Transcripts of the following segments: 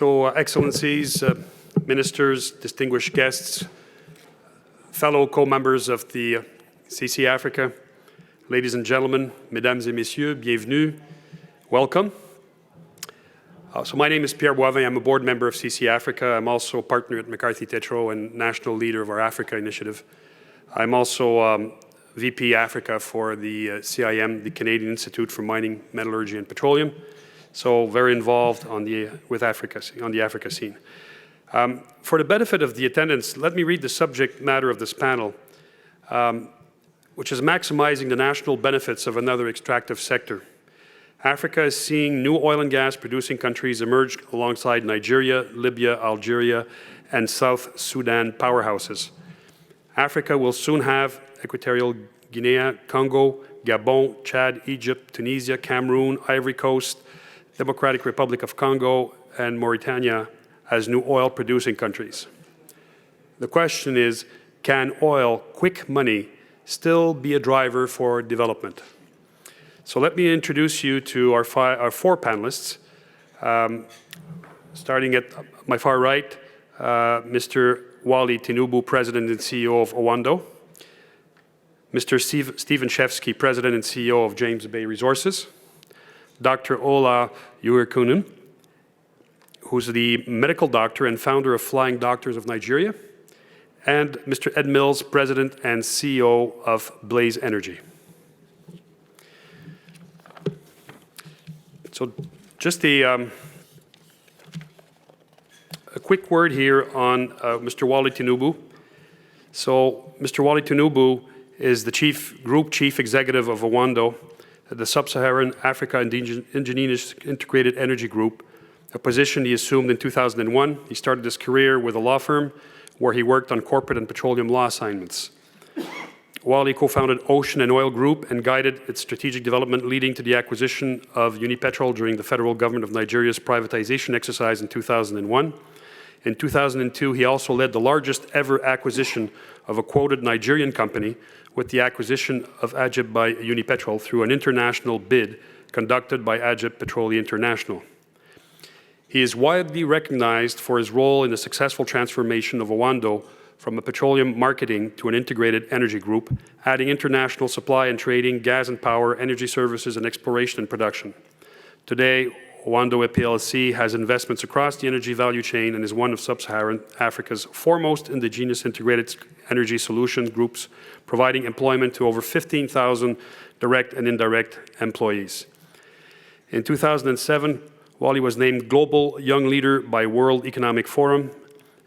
Excellencies, ministers, distinguished guests, fellow co-members of the CCAfrica, ladies and gentlemen, mesdames et messieurs, bienvenue, welcome. So my name is Pierre Boivin. I'm a board member of CCAfrica. I'm also a partner at McCarthy Tetrault and national leader of our Africa initiative. I'm also VP Africa for the CIM, the Canadian Institute for Mining, Metallurgy and Petroleum. So very involved on the Africa scene. For the benefit of the attendants, let me read the subject matter of this panel, which is maximizing the national benefits of another extractive sector. Africa is seeing new oil and gas producing countries emerge alongside Nigeria, Libya, Algeria, and South Sudan powerhouses. Africa will soon have Equatorial Guinea, Congo, Gabon, Chad, Egypt, Tunisia, Cameroon, Ivory Coast, Democratic Republic of Congo, and Mauritania as new oil-producing countries. The question is, can oil, quick money, still be a driver for development? So let me introduce you to our four panelists. Starting at my far right, Mr. Wally Tinubu, President and CEO of Oando. Mr. Stephen Shefsky, President and CEO of James Bay Resources. Dr. Ola Yuirkunen, who's the medical doctor and founder of Flying Doctors of Nigeria. And Mr. Ed Mills, President and CEO of Blaze Energy. So just a quick word here on Mr. Wally Tinubu. So Mr. Wally Tinubu is the Group Chief Executive of Oando, the Sub-Saharan Africa Indigenous Integrated Energy Group, a position he assumed in 2001. He started his career with a law firm where he worked on corporate and petroleum law assignments. Wally co-founded Ocean and Oil Group and guided its strategic development, leading to the acquisition of Unipetrol during the federal government of Nigeria's privatization exercise in 2001. In 2002, he also led the largest ever acquisition of a quoted Nigerian company with the acquisition of Agip by Unipetrol through an international bid conducted by Agip Petroleum International. He is widely recognized for his role in the successful transformation of Oando from a petroleum marketing to an integrated energy group, adding international supply and trading, gas and power, energy services, and exploration and production. Today, Oando PLC has investments across the energy value chain and is one of Sub-Saharan Africa's foremost indigenous integrated energy solution groups, providing employment to over 15,000 direct and indirect employees. In 2007, Wally was named Global Young Leader by World Economic Forum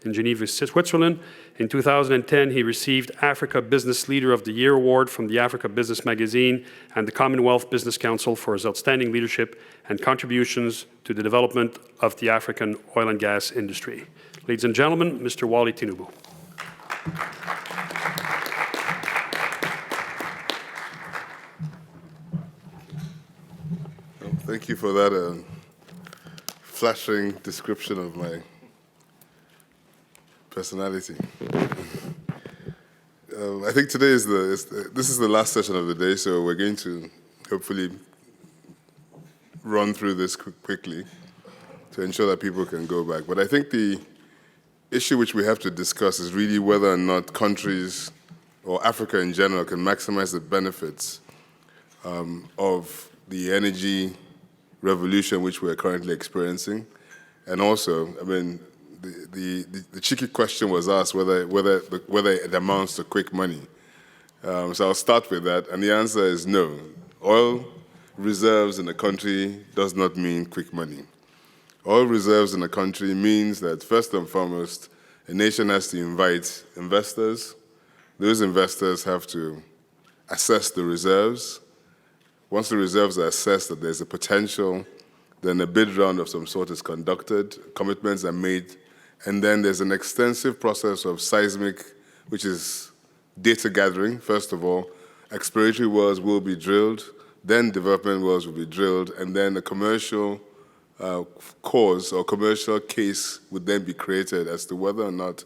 in Geneva, Switzerland. In 2010, he received Africa Business Leader of the Year Award from the Africa Business Magazine and the Commonwealth Business Council for his outstanding leadership and contributions to the development of the African oil and gas industry. Ladies and gentlemen, Mr. Wally Tinubu. Thank you for that flashing description of my personality. I think today is this is the last session of the day, so we're going to hopefully run through this quickly to ensure that people can go back. But I think the issue which we have to discuss is really whether or not countries or Africa in general can maximize the benefits of the energy revolution which we're currently experiencing. And also, I mean, the cheeky question was asked whether it amounts to quick money. So I'll start with that, and the answer is no. Oil reserves in a country does not mean quick money. Oil reserves in a country means that, first and foremost, a nation has to invite investors. Those investors have to assess the reserves. Once the reserves are assessed that there's a potential, then a bid round of some sort is conducted, commitments are made, and then there's an extensive process of seismic, which is data gathering, first of all. Exploratory wells will be drilled, then development wells will be drilled, and then a commercial cause or commercial case would then be created as to whether or not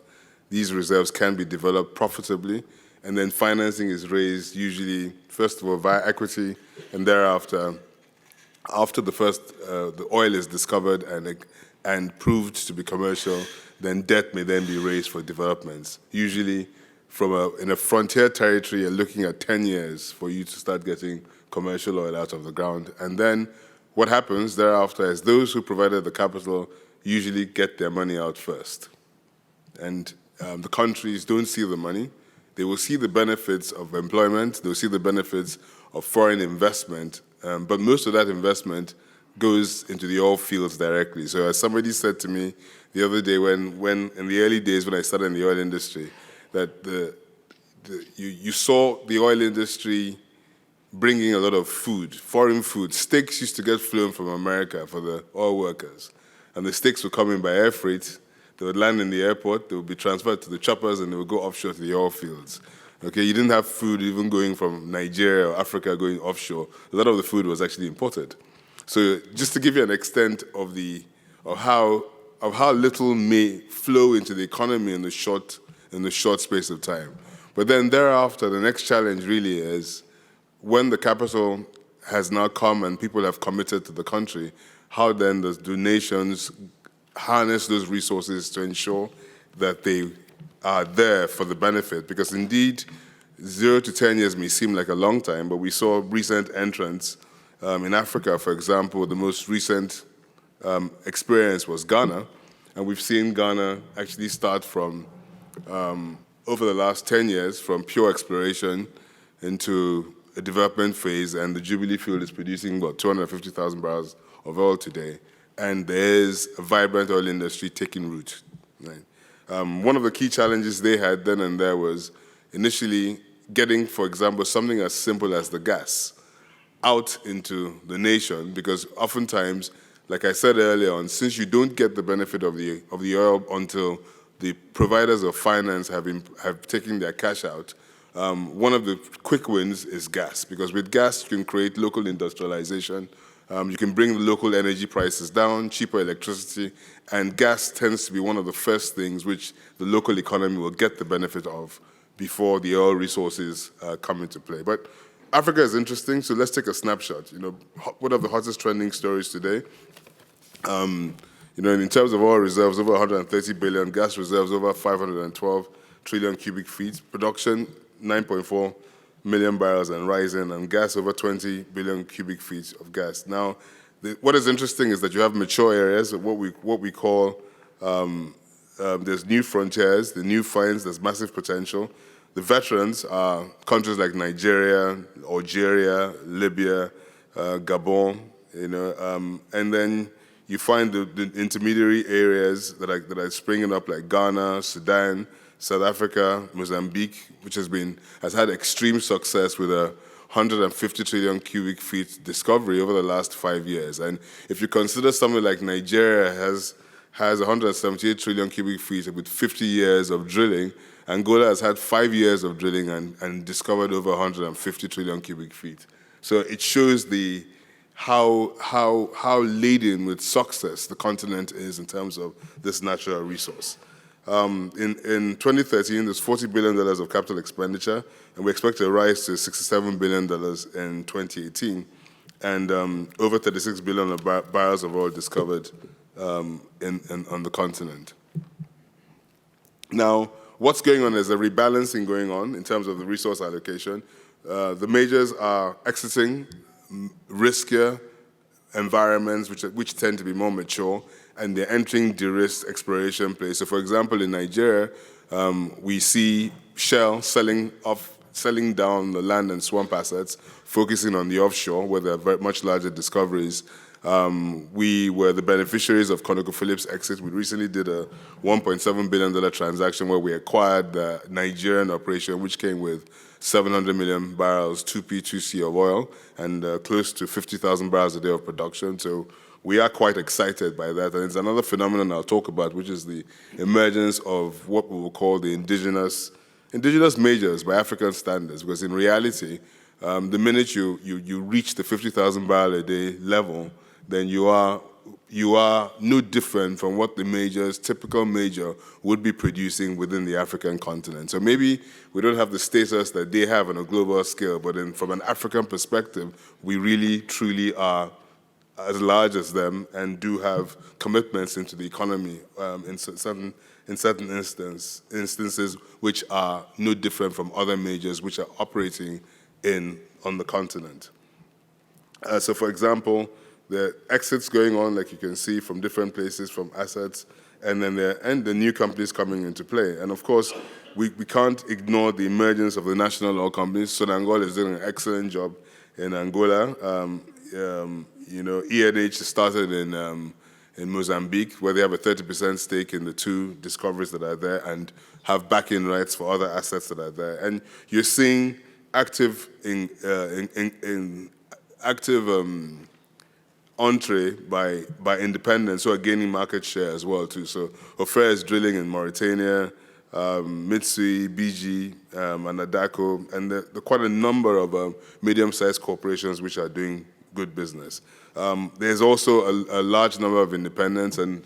these reserves can be developed profitably, and then financing is raised usually, first of all, via equity, and thereafter after the oil is discovered and proved to be commercial, then debt may then be raised for developments. Usually, in a frontier territory, you're looking at 10 years for you to start getting commercial oil out of the ground. And then what happens thereafter is those who provided the capital usually get their money out first. And the countries don't see the money. They will see the benefits of employment, they'll see the benefits of foreign investment, but most of that investment goes into the oil fields directly. So as somebody said to me the other day, when in the early days when I started in the oil industry, that you saw the oil industry bringing a lot of food, foreign food. Steaks used to get flown from America for the oil workers. And the steaks would come in by air freight. They would land in the airport, they would be transferred to the choppers, and they would go offshore to the oil fields. Okay, you didn't have food even going from Nigeria or Africa going offshore. A lot of the food was actually imported. So just to give you an extent of how little may flow into the economy in the short space of time. But then thereafter, the next challenge really is when the capital has now come and people have committed to the country, how then do nations harness those resources to ensure that they are there for the benefit? Because indeed, 0 to 10 years may seem like a long time, but we saw recent entrants in Africa, for example. The most recent experience was Ghana, and we've seen Ghana actually start from, over the last 10 years, from pure exploration into a development phase, and the Jubril field is producing about 250,000 barrels of oil today. And there is a vibrant oil industry taking root. Right? One of the key challenges they had then and there was initially getting, for example, something as simple as the gas out into the nation, because oftentimes, like I said earlier on, since you don't get the benefit of the oil until the providers of finance have taken their cash out, one of the quick wins is gas, because with gas you can create local industrialization. You can bring the local energy prices down, cheaper electricity, and gas tends to be one of the first things which the local economy will get the benefit of before the oil resources come into play. But Africa is interesting, so let's take a snapshot. What are the hottest trending stories today? In terms of oil reserves, over 130 billion, gas reserves over 512 trillion cubic feet, production 9.4 million barrels and rising, and gas over 20 billion cubic feet of gas. Now, what is interesting is that you have mature areas, what we call, there's new frontiers, the new finds, there's massive potential. The veterans are countries like Nigeria, Algeria, Libya, Gabon, and then you find the intermediary areas that are springing up like Ghana, Sudan, South Africa, Mozambique, which has had extreme success with a 150 trillion cubic feet discovery over the last 5 years. And if you consider something like Nigeria has 178 trillion cubic feet with 50 years of drilling, Angola has had 5 years of drilling and discovered over 150 trillion cubic feet. So it shows how laden with success the continent is in terms of this natural resource. In 2013, there's $40 billion of capital expenditure, and we expect a rise to $67 billion in 2018, and over 36 billion of barrels of oil discovered on the continent. Now, what's going on is a rebalancing going on in terms of the resource allocation. The majors are exiting riskier environments which tend to be more mature, and they're entering de-risked exploration plays. So for example, in Nigeria, we see Shell selling down the land and swamp assets, focusing on the offshore where there are very much larger discoveries. We were the beneficiaries of ConocoPhillips' exit. We recently did a $1.7 billion transaction where we acquired the Nigerian operation, which came with 700 million barrels, 2P, 2C of oil, and close to 50,000 barrels a day of production. So we are quite excited by that. And it's another phenomenon I'll talk about, which is the emergence of what we will call the indigenous majors by African standards. Because in reality, the minute you reach the 50,000 barrel a day level, then you are no different from what the typical major would be producing within the African continent. So maybe we don't have the status that they have on a global scale, but from an African perspective, we really, truly are as large as them and do have commitments into the economy in certain instances which are no different from other majors which are operating on the continent. So for example, the exits going on, like you can see, from different places, from assets, and then the new companies coming into play. And of course, we can't ignore the emergence of the national oil companies. Sonangol is doing an excellent job in Angola. ENH started in Mozambique, where they have a 30% stake in the two discoveries that are there and have backing rights for other assets that are there. And you're seeing active entree by independents who are gaining market share as well too. So Ofer is drilling in Mauritania, Mitsui, BG, and Adako, and there are quite a number of medium-sized corporations which are doing good business. There's also a large number of independents, and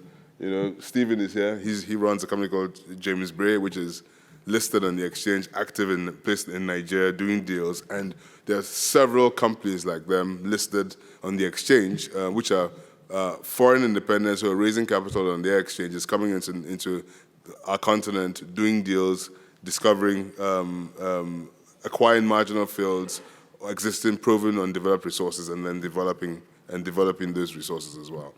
Stephen is here. He runs a company called James Bray, which is listed on the exchange, active in Nigeria, doing deals, and there are several companies like them listed on the exchange, which are foreign independents who are raising capital on their exchanges, coming into our continent, doing deals, discovering, acquiring marginal fields, existing proven undeveloped resources, and then developing those resources as well.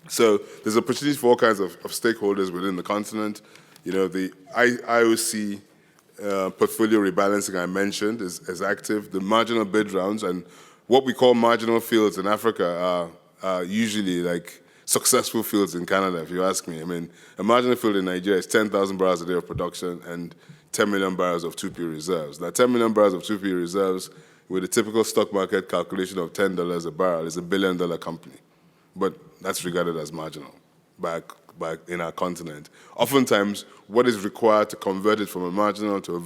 So there's opportunities for all kinds of stakeholders within the continent. The IOC portfolio rebalancing I mentioned is active. The marginal bid rounds and what we call marginal fields in Africa are usually like successful fields in Canada, if you ask me. I mean, a marginal field in Nigeria is 10,000 barrels a day of production and 10 million barrels of 2P reserves. Now, 10 million barrels of 2P reserves with a typical stock market calculation of $10 a barrel is $1 billion company. But that's regarded as marginal back in our continent. Oftentimes, what is required to convert it from a marginal to a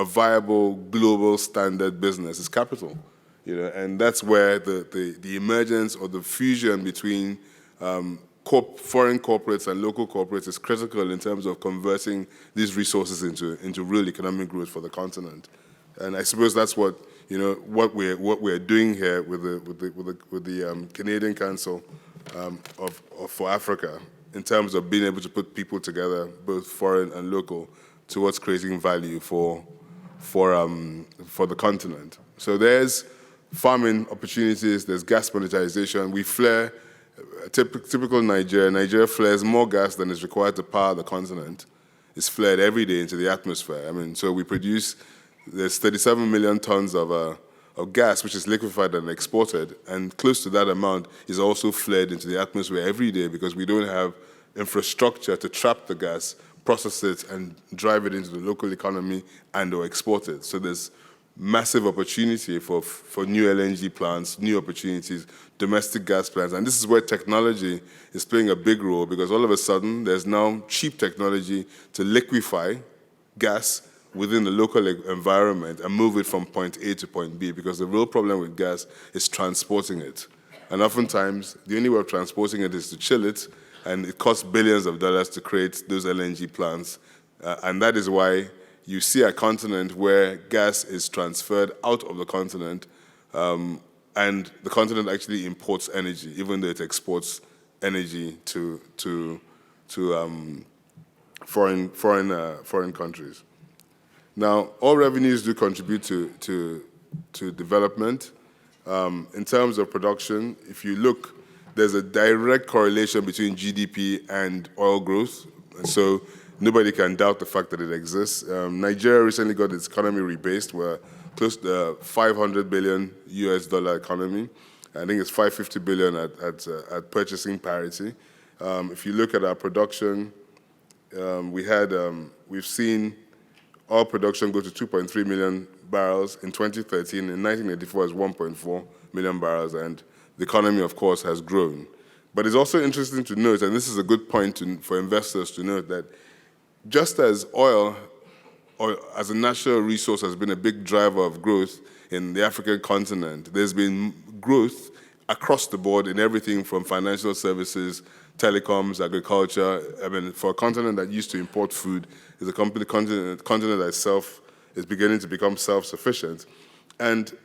viable global standard business is capital. And that's where the emergence or the fusion between foreign corporates and local corporates is critical in terms of converting these resources into real economic growth for the continent. And I suppose that's what we're doing here with the Canadian Council for Africa in terms of being able to put people together, both foreign and local, towards creating value for the continent. So there's farming opportunities, there's gas monetization. We flare, typical Nigeria flares more gas than is required to power the continent. It's flared every day into the atmosphere. I mean, so we produce, there's 37 million tons of gas, which is liquefied and exported, and close to that amount is also flared into the atmosphere every day because we don't have infrastructure to trap the gas, process it, and drive it into the local economy and or export it. So there's massive opportunity for new LNG plants, new opportunities, domestic gas plants. And this is where technology is playing a big role because all of a sudden there's now cheap technology to liquefy gas within the local environment and move it from point A to point B because the real problem with gas is transporting it. And oftentimes, the only way of transporting it is to chill it, and it costs billions of dollars to create those LNG plants. And that is why you see a continent where gas is transferred out of the continent, and the continent actually imports energy, even though it exports energy to foreign countries. Now, all revenues do contribute to development. In terms of production, if you look, there's a direct correlation between GDP and oil growth. So nobody can doubt the fact that it exists. Nigeria recently got its economy rebased. We're close to $500 billion US economy. I think it's $550 billion at purchasing parity. If you look at our production, we've seen oil production go to 2.3 million barrels in 2013. In 1984, it was 1.4 million barrels, and the economy, of course, has grown. But it's also interesting to note, and this is a good point for investors to note, that just as oil as a natural resource has been a big driver of growth in the African continent, there's been growth across the board in everything from financial services, telecoms, agriculture. I mean, for a continent that used to import food, is a continent that is beginning to become self-sufficient. And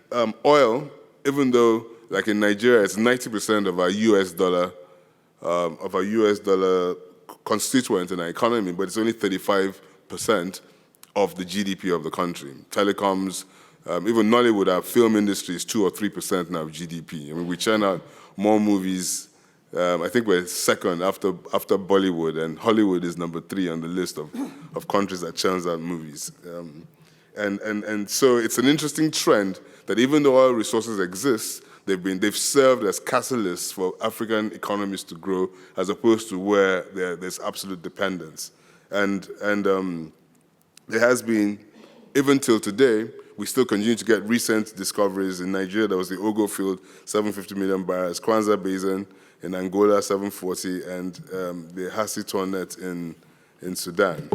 oil, even though like in Nigeria, it's 90% of our US dollar constituent in our economy, but it's only 35% of the GDP of the country. Telecoms, even Nollywood, our film industry is 2 or 3% now of GDP. I mean, we churn out more movies. I think we're second after Bollywood, and Hollywood is number 3 on the list of countries that churns out movies. And so it's an interesting trend that even though oil resources exist, they've served as catalysts for African economies to grow, as opposed to where there's absolute dependence. And there has been, even till today, we still continue to get recent discoveries. In Nigeria, there was the Ogo field, 750 million barrels, Kwanzaa Basin in Angola, 740, and the Hassi Tornet in Sudan.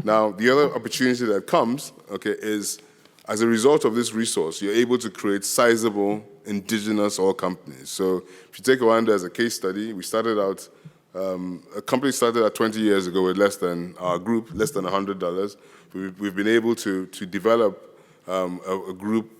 Now, the other opportunity that comes, okay, is as a result of this resource, you're able to create sizable indigenous oil companies. So if you take Oando as a case study, we started out, a company started out 20 years ago with less than $100. We've been able to develop a group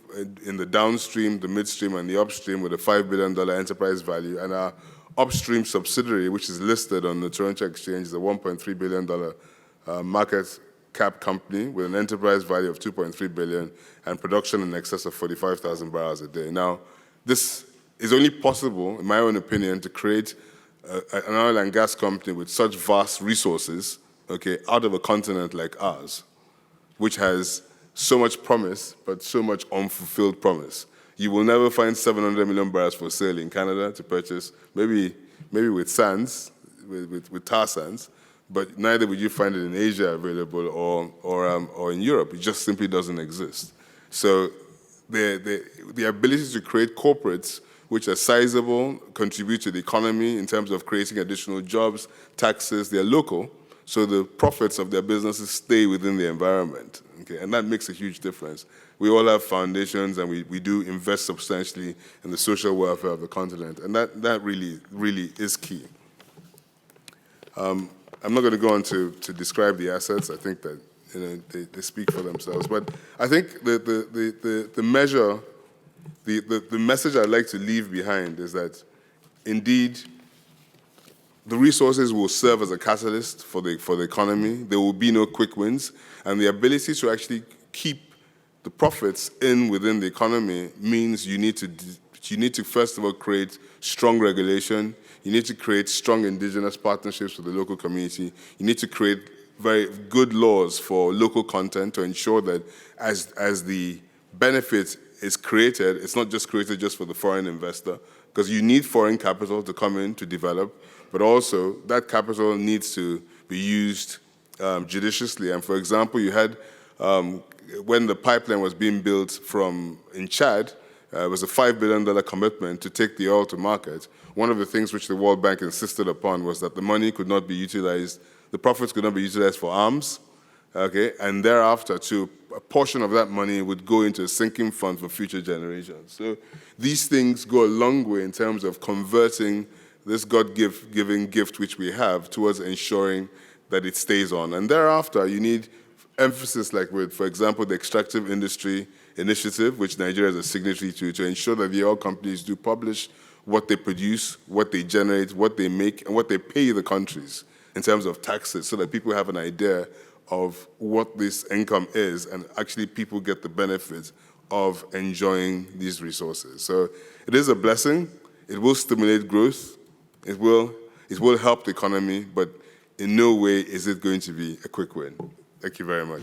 in the downstream, the midstream, and the upstream with a $5 billion enterprise value. And our upstream subsidiary, which is listed on the Toronto Exchange, is a $1.3 billion market cap company with an enterprise value of $2.3 billion and production in excess of 45,000 barrels a day. Now, this is only possible, in my own opinion, to create an oil and gas company with such vast resources, okay, out of a continent like ours, which has so much promise, but so much unfulfilled promise. You will never find 700 million barrels for sale in Canada to purchase, maybe with sands, with tar sands, but neither would you find it in Asia available or in Europe. It just simply doesn't exist. So the ability to create corporates which are sizable, contribute to the economy in terms of creating additional jobs, taxes, they're local, so the profits of their businesses stay within the environment, okay? And that makes a huge difference. We all have foundations, and we do invest substantially in the social welfare of the continent, and that really, really is key. I'm not going to go on to describe the assets. I think that they speak for themselves. But I think the message I'd like to leave behind is that, indeed, the resources will serve as a catalyst for the economy. There will be no quick wins, and the ability to actually keep the profits within the economy means you need to first of all create strong regulation. You need to create strong indigenous partnerships with the local community. You need to create very good laws for local content to ensure that as the benefit is created, it's not just created just for the foreign investor, because you need foreign capital to come in to develop, but also that capital needs to be used judiciously. And for example, you had, when the pipeline was being built in Chad, it was a $5 billion commitment to take the oil to market. One of the things which the World Bank insisted upon was that the money could not be utilized, the profits could not be utilized for arms, okay? And thereafter, a portion of that money would go into a sinking fund for future generations. So these things go a long way in terms of converting this God-given gift which we have towards ensuring that it stays on. And thereafter, you need emphasis like with, for example, the extractive industry initiative, which Nigeria is a signatory to ensure that the oil companies do publish what they produce, what they generate, what they make, and what they pay the countries in terms of taxes, so that people have an idea of what this income is, and actually people get the benefit of enjoying these resources. So it is a blessing. It will stimulate growth. It will help the economy, but in no way is it going to be a quick win. Thank you very much.